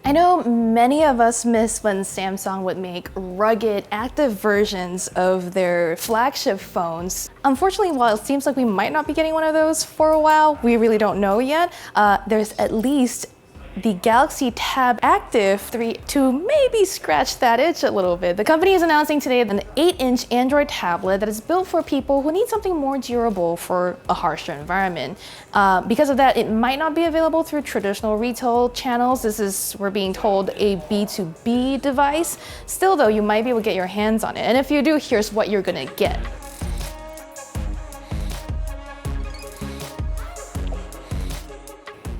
I know many of us miss when Samsung would make rugged, active versions of their flagship phones. Unfortunately, while it seems like we might not be getting one of those for a while, we really don't know yet. There's at least the Galaxy Tab Active3 to maybe scratch that itch a little bit. The company is announcing today an 8-inch Android tablet that is built for people who need something more durable for a harsher environment. Because of that, it might not be available through traditional retail channels. This is, we're being told, a B2B device. Still though, you might be able to get your hands on it. And if you do, here's what you're gonna get.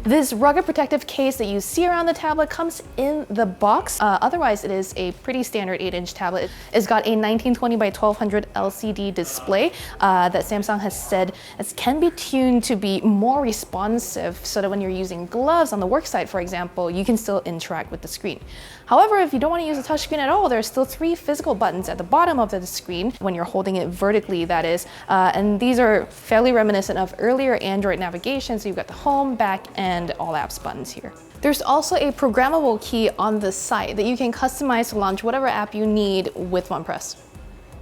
This rugged protective case that you see around the tablet comes in the box. Otherwise, it is a pretty standard 8-inch tablet. It's got a 1920 by 1200 LCD display that Samsung has said can be tuned to be more responsive so that when you're using gloves on the work site, for example, you can still interact with the screen. However, if you don't want to use a touchscreen at all, there's still 3 physical buttons at the bottom of the screen when you're holding it vertically, that is. And these are fairly reminiscent of earlier Android navigation. So you've got the home, back, and all apps buttons here. There's also a programmable key on the side that you can customize to launch whatever app you need with one press.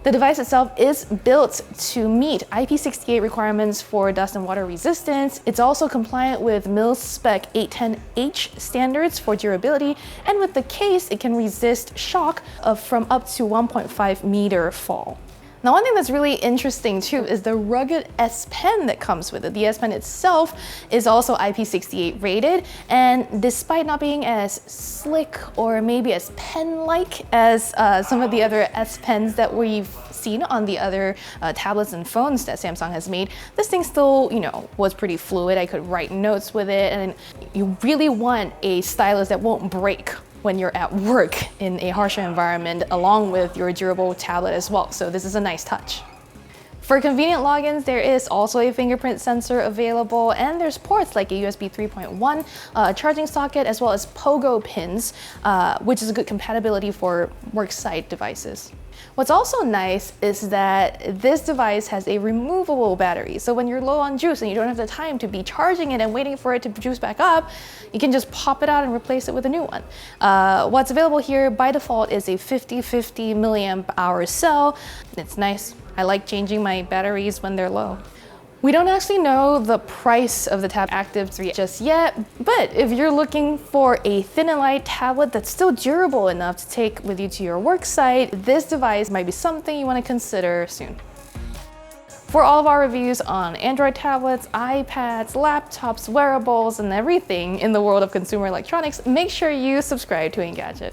The device itself is built to meet IP68 requirements for dust and water resistance. It's also compliant with mil-spec 810H standards for durability, and with the case, it can resist shock from up to 1.5 meter fall. Now, one thing that's really interesting too is the rugged S Pen that comes with it. The S Pen itself is also IP68 rated, and despite not being as slick or maybe as pen-like as some of the other S Pens that we've seen on the other tablets and phones that Samsung has made, this thing still, was pretty fluid. I could write notes with it, and you really want a stylus that won't break when you're at work in a harsher environment, along with your durable tablet as well. So this is a nice touch. For convenient logins, there is also a fingerprint sensor available, and there's ports like a USB 3.1, a charging socket, as well as pogo pins, which is a good compatibility for work site devices. What's also nice is that this device has a removable battery. So when you're low on juice and you don't have the time to be charging it and waiting for it to juice back up, you can just pop it out and replace it with a new one. What's available here by default is a 50-50 milliamp hour cell. It's nice. I like changing my batteries when they're low. We don't actually know the price of the Tab Active3 just yet, but if you're looking for a thin and light tablet that's still durable enough to take with you to your work site, this device might be something you want to consider soon. For all of our reviews on Android tablets, iPads, laptops, wearables, and everything in the world of consumer electronics, make sure you subscribe to Engadget.